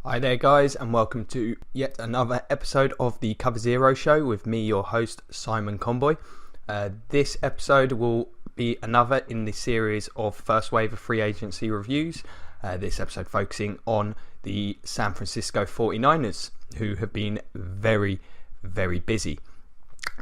Hi there, guys, and welcome to yet another episode of the Cover Zero Show with me, your host, Simon Conboy. This episode will be another in the series of first wave of free agency reviews. This episode focusing on the San Francisco 49ers, who have been very, very busy.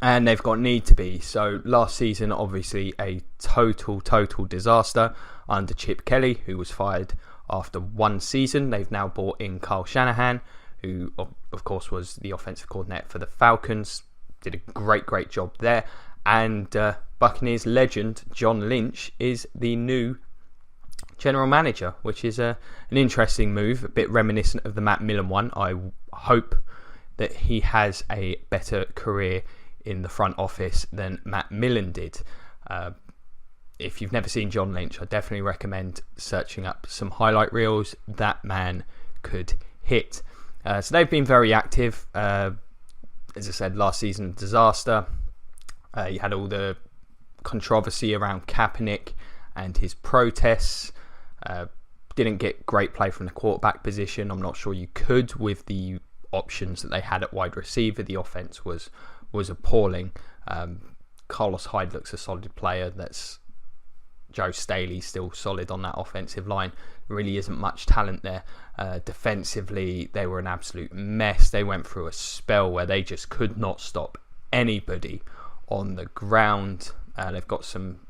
And they've got need to be. So last season, obviously, a total disaster under Chip Kelly, who was fired after one season. They've now brought in Kyle Shanahan, who of course was the offensive coordinator for the Falcons. Did a great job there. And Buccaneers legend John Lynch is the new general manager, which is an interesting move, a bit reminiscent of the Matt Millen one. I hope that he has a better career in the front office than Matt Millen did. If you've never seen John Lynch, I definitely recommend searching up some highlight reels. That man could hit. So they've been very active. As I said, last season, disaster. You had all the controversy around Kaepernick and his protests. Didn't get great play from the quarterback position. I'm not sure you could with the options that they had at wide receiver. The offense was appalling. Carlos Hyde looks a solid player. Joe Staley still solid on that offensive line. There really isn't much talent there. Defensively, they were an absolute mess. They went through a spell where they just could not stop anybody on the ground. They've got some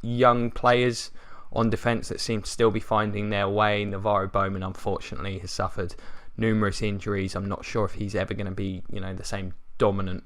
young players on defense that seem to still be finding their way. Navarro Bowman, unfortunately, has suffered numerous injuries. I'm not sure if he's ever going to be, the same dominant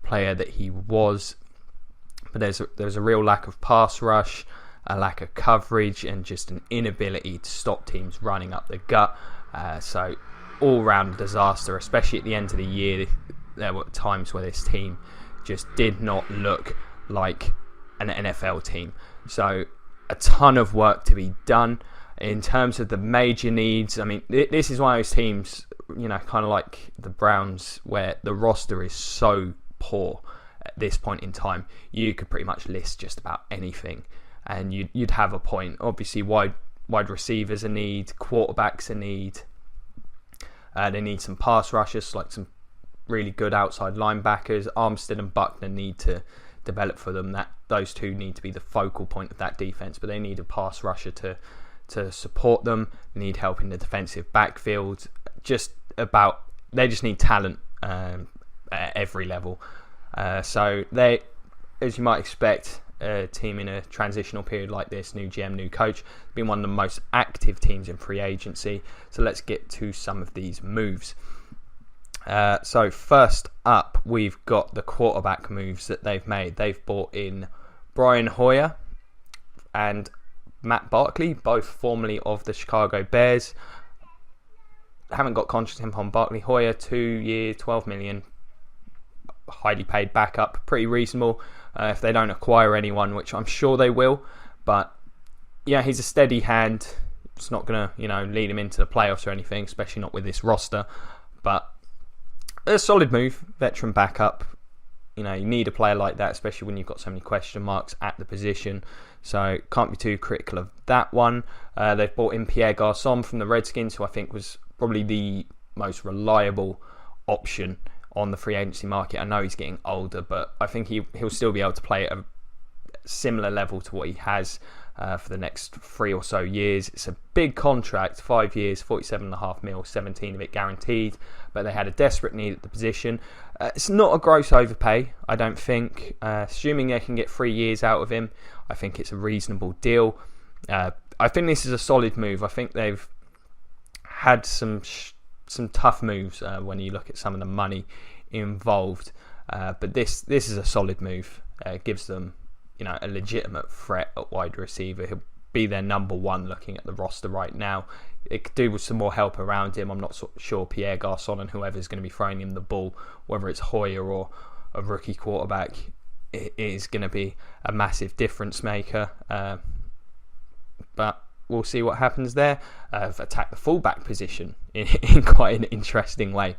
player that he was. But there's a real lack of pass rush, a lack of coverage, and just an inability to stop teams running up the gut. So all-round disaster, especially at the end of the year. There were times where this team just did not look like an NFL team. So a ton of work to be done. In terms of the major needs, I mean, this is one of those teams, kind of like the Browns, where the roster is so poor at this point in time. You could pretty much list just about anything and you'd have a point. Obviously, wide receivers a need, quarterbacks a need. They need some pass rushers, like some really good outside linebackers. Armstead and Buckner need to develop for them. Those two need to be the focal point of that defense, but they need a pass rusher to support them. They need help in the defensive backfield. They just need talent at every level. So they, as you might expect, a team in a transitional period like this, new GM, new coach, been one of the most active teams in free agency. So let's get to some of these moves. So first up, we've got the quarterback moves that they've made. They've brought in Brian Hoyer and Matt Barkley, both formerly of the Chicago Bears. Haven't got contract info on Barkley. Hoyer, 2 years, $12 million. Highly paid backup, pretty reasonable if they don't acquire anyone, which I'm sure they will. But yeah, he's a steady hand. It's not going to, lead him into the playoffs or anything, especially not with this roster. But a solid move, veteran backup. You need a player like that, especially when you've got so many question marks at the position. So can't be too critical of that one. They've brought in Pierre Garçon from the Redskins, who I think was probably the most reliable option on the free agency market. I know he's getting older, but I think he'll still be able to play at a similar level to what he has for the next 3 or so years. It's a big contract, 5 years, $47.5 million, 17 of it guaranteed, but they had a desperate need at the position. It's not a gross overpay, I don't think. Assuming they can get 3 years out of him, I think it's a reasonable deal. I think this is a solid move. I think they've had some tough moves when you look at some of the money involved, but this is a solid move. It gives them a legitimate threat at wide receiver. He'll be their number one looking at the roster right now. It could do with some more help around him. I'm not sure Pierre Garçon and whoever's going to be throwing him the ball, whether it's Hoyer or a rookie quarterback, it is going to be a massive difference maker. But we'll see what happens there. Attack the fullback position in quite an interesting way.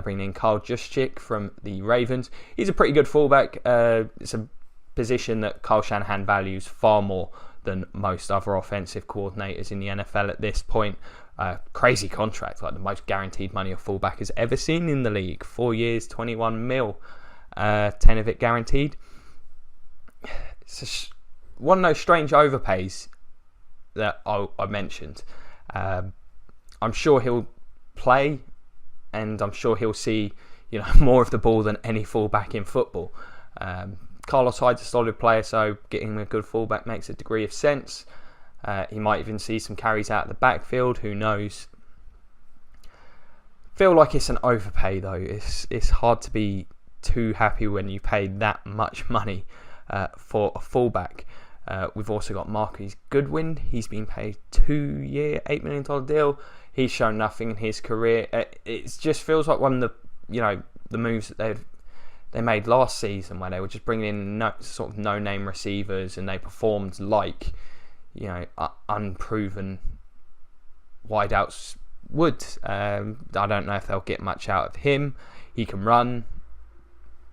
Bringing in Kyle Juszczyk from the Ravens. He's a pretty good fullback. It's a position that Kyle Shanahan values far more than most other offensive coordinators in the NFL at this point. Crazy contract, like the most guaranteed money a fullback has ever seen in the league. 4 years, 21 mil, 10 of it guaranteed. It's one of those strange overpays that I mentioned. I'm sure he'll play, and I'm sure he'll see more of the ball than any fullback in football. Carlos Hyde's a solid player, so getting a good fullback makes a degree of sense. He might even see some carries out of the backfield. Who knows? Feel like it's an overpay though. It's hard to be too happy when you pay that much money for a fullback. We've also got Marquise Goodwin. He's been paid 2-year, $8 million deal. He's shown nothing in his career. It just feels like one of the moves that they made last season, where they were just bringing in no-name receivers, and they performed like unproven wideouts would. I don't know if they'll get much out of him. He can run.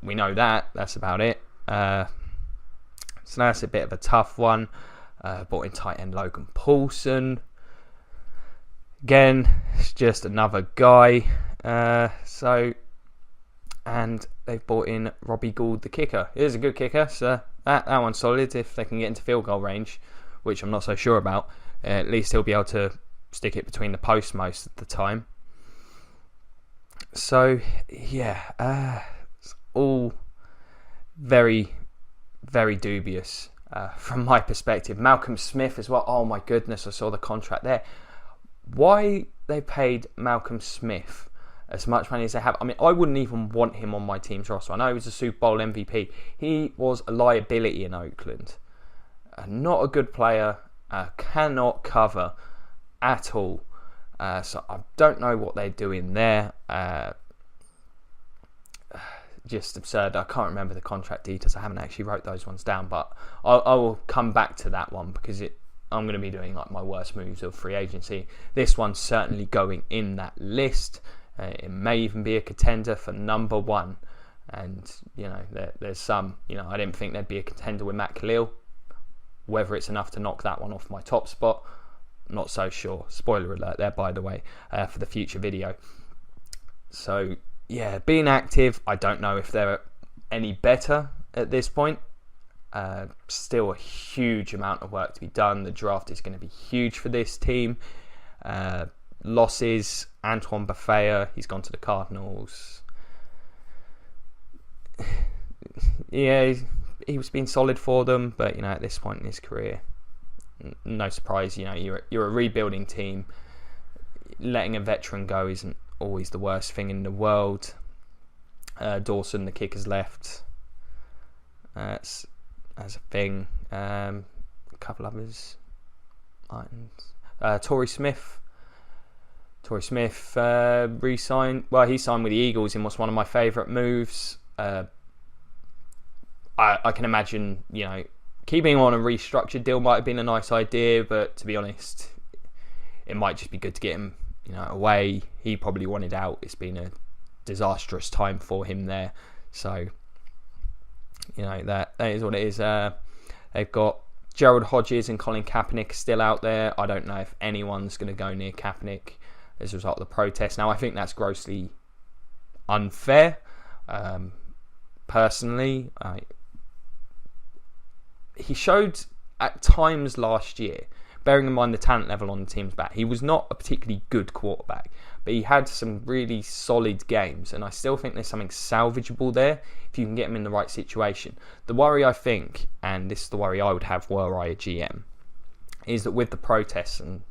We know that. That's about it. So that's a bit of a tough one. Brought in tight end Logan Paulson. Again, it's just another guy. And they've brought in Robbie Gould, the kicker. He's a good kicker, so that one's solid if they can get into field goal range, which I'm not so sure about. At least he'll be able to stick it between the posts most of the time. So, yeah, it's all very, very dubious from my perspective. Malcolm Smith as well. Oh my goodness, I saw the contract there. Why they paid Malcolm Smith as much money as they have? I mean, I wouldn't even want him on my team's roster. I know he was a Super Bowl MVP. He was a liability in Oakland. Not a good player. Cannot cover at all. So I don't know what they're doing there. Just absurd. I can't remember the contract details. I haven't actually wrote those ones down, but I will come back to that one because I'm going to be doing like my worst moves of free agency. This one's certainly going in that list. It may even be a contender for number one. And there's some. I didn't think there'd be a contender with Matt Khalil. Whether it's enough to knock that one off my top spot, not so sure. Spoiler alert there, by the way, for the future video. So, yeah, being active, I don't know if they're any better at this point. Still a huge amount of work to be done. The draft is going to be huge for this team. Losses, Antoine Bethea, he's gone to the Cardinals. Yeah, he was being solid for them, but at this point in his career, no surprise. You're a rebuilding team. Letting a veteran go isn't always the worst thing in the world. Dawson, the kicker's left. As a thing. A couple others. Torrey Smith. Re-signed. Well, he signed with the Eagles in what's one of my favourite moves. I can imagine, keeping him on a restructured deal might have been a nice idea, but to be honest, it might just be good to get him, away. He probably wanted out. It's been a disastrous time for him there. So, that is what it is. They've got Gerald Hodges and Colin Kaepernick still out there. I don't know if anyone's going to go near Kaepernick as a result of the protest. Now, I think that's grossly unfair. Personally, he showed at times last year, bearing in mind the talent level on the team's back, he was not a particularly good quarterback, but he had some really solid games, and I still think there's something salvageable there if you can get him in the right situation. The worry, I think, and this is the worry I would have were I a GM, is that with the protests and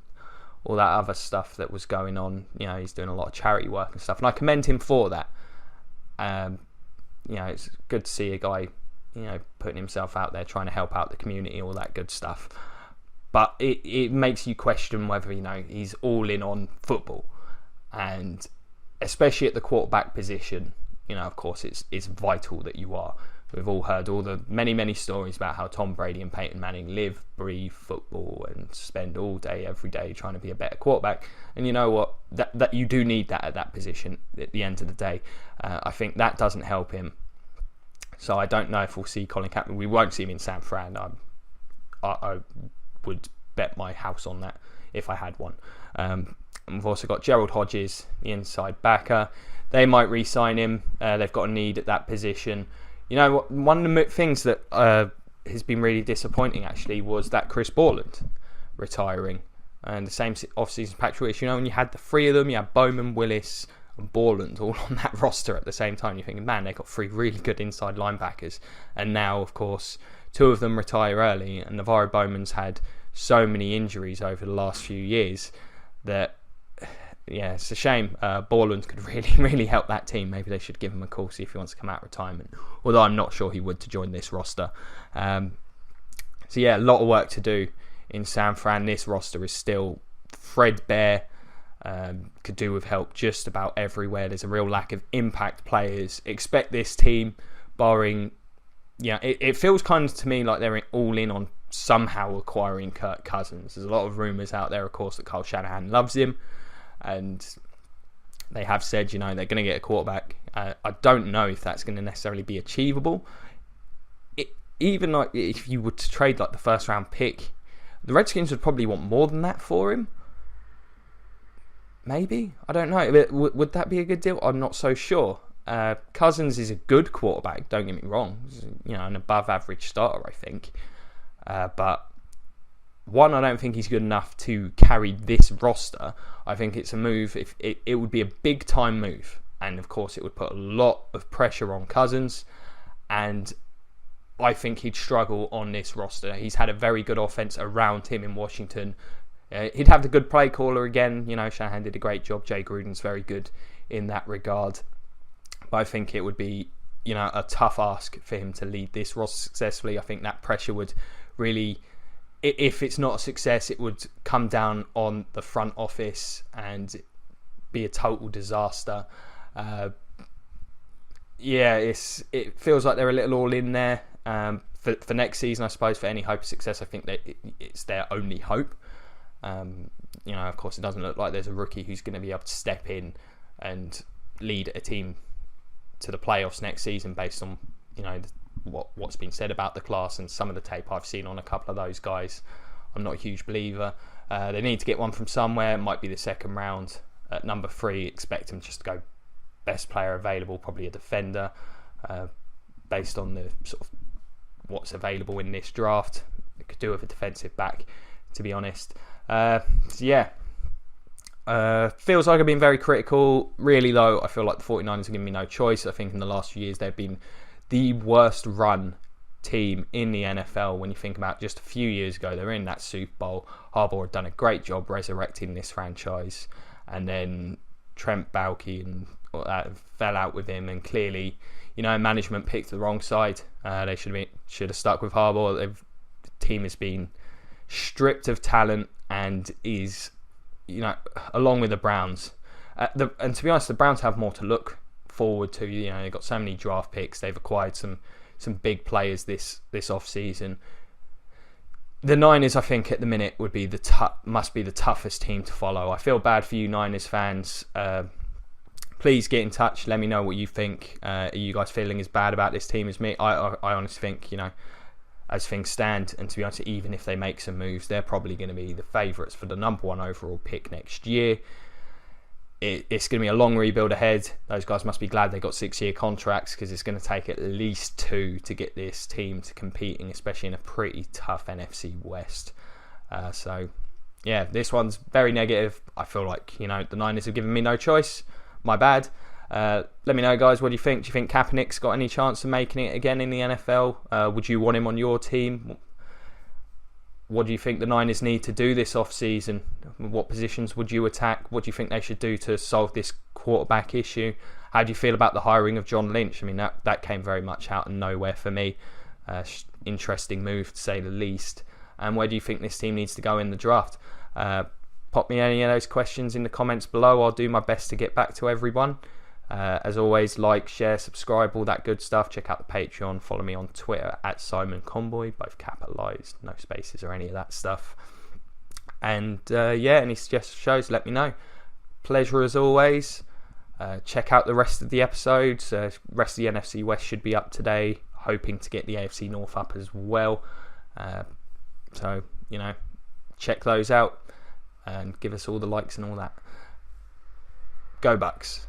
all that other stuff that was going on, he's doing a lot of charity work and stuff, and I commend him for that. It's good to see a guy, putting himself out there, trying to help out the community, all that good stuff. But it makes you question whether, he's all in on football. And especially at the quarterback position, of course, it's vital that you are. We've all heard all the many, many stories about how Tom Brady and Peyton Manning live, breathe football and spend all day, every day trying to be a better quarterback. And you know what? That you do need that at that position at the end of the day. I think that doesn't help him. So I don't know if we'll see Colin Kaepernick. We won't see him in San Fran. I would bet my house on that if I had one. And we've also got Gerald Hodges, the inside backer. They might re-sign him. They've got a need at that position. You know, one of the things that has been really disappointing actually was that Chris Borland retiring. And the same off-season Patrick Willis. You know, when you had the three of them, you had Bowman, Willis and Borland all on that roster at the same time. You're thinking, man, they've got three really good inside linebackers. And now, of course, two of them retire early. And Navarro Bowman's had so many injuries over the last few years that, yeah, it's a shame. Borland could really help that team. Maybe they should give him a call, see if he wants to come out of retirement. Although I'm not sure he would to join this roster. So yeah, a lot of work to do in San Fran. This roster is still threadbare. Could do with help just about everywhere. There's a real lack of impact players. Expect this team, barring, it feels kind of to me like they're all in on somehow acquiring Kirk Cousins. There's a lot of rumours out there, of course, that Kyle Shanahan loves him, and they have said, they're going to get a quarterback. I don't know if that's going to necessarily be achievable. Even like if you were to trade like the first round pick, the Redskins would probably want more than that for him. Maybe, I don't know. Would that be a good deal? I'm not so sure. Cousins is a good quarterback. Don't get me wrong. He's, an above-average starter, I think. But one, I don't think he's good enough to carry this roster. I think it's a move. If it would be a big-time move, and of course, it would put a lot of pressure on Cousins, and I think he'd struggle on this roster. He's had a very good offense around him in Washington. He'd have the good play caller again. Shanahan did a great job. Jay Gruden's very good in that regard. But I think it would be, a tough ask for him to lead this roster successfully. I think that pressure would really, if it's not a success, it would come down on the front office and be a total disaster. It feels like they're a little all in there. For next season, I suppose, for any hope of success, I think that it's their only hope. Of course, it doesn't look like there's a rookie who's going to be able to step in and lead a team to the playoffs next season based on, what's been said about the class and some of the tape I've seen on a couple of those guys. I'm not a huge believer. They need to get one from somewhere. It might be the second round. At number 3, expect them just to go best player available, probably a defender, based on the sort of what's available in this draft. It could do with a defensive back, to be honest. Feels like I've been very critical. Really, though, I feel like the 49ers are giving me no choice. I think in the last few years they've been the worst run team in the NFL. When you think about just a few years ago, they were in that Super Bowl. Harbaugh had done a great job resurrecting this franchise, and then Trent Baalke and fell out with him, and clearly, management picked the wrong side. They should have stuck with Harbaugh. The team has been stripped of talent and is, along with the Browns. And to be honest, the Browns have more to look forward to. They've got so many draft picks. They've acquired some big players this off season. The Niners, I think, at the minute must be the toughest team to follow. I feel bad for you Niners fans. Please get in touch. Let me know what you think. Are you guys feeling as bad about this team as me? I honestly think, as things stand, and to be honest, even if they make some moves, they're probably going to be the favourites for the number 1 overall pick next year. It's going to be a long rebuild ahead. Those guys must be glad they got 6-year contracts, because it's going to take at least 2 to get this team to competing, especially in a pretty tough NFC West. This one's very negative. I feel like, the Niners have given me no choice. My bad. Let me know, guys, what do you think? Do you think Kaepernick's got any chance of making it again in the NFL? Would you want him on your team? What do you think the Niners need to do this off-season? What positions would you attack? What do you think they should do to solve this quarterback issue? How do you feel about the hiring of John Lynch? I mean, that came very much out of nowhere for me. Interesting move, to say the least. And where do you think this team needs to go in the draft? Pop me any of those questions in the comments below. I'll do my best to get back to everyone. As always, like, share, subscribe, all that good stuff. Check out the Patreon. Follow me on Twitter at Simon Conboy, both capitalised, no spaces or any of that stuff. And any suggested shows, let me know. Pleasure as always. Check out the rest of the episodes. Rest of the NFC West should be up today. Hoping to get the AFC North up as well. Check those out and give us all the likes and all that. Go Bucks.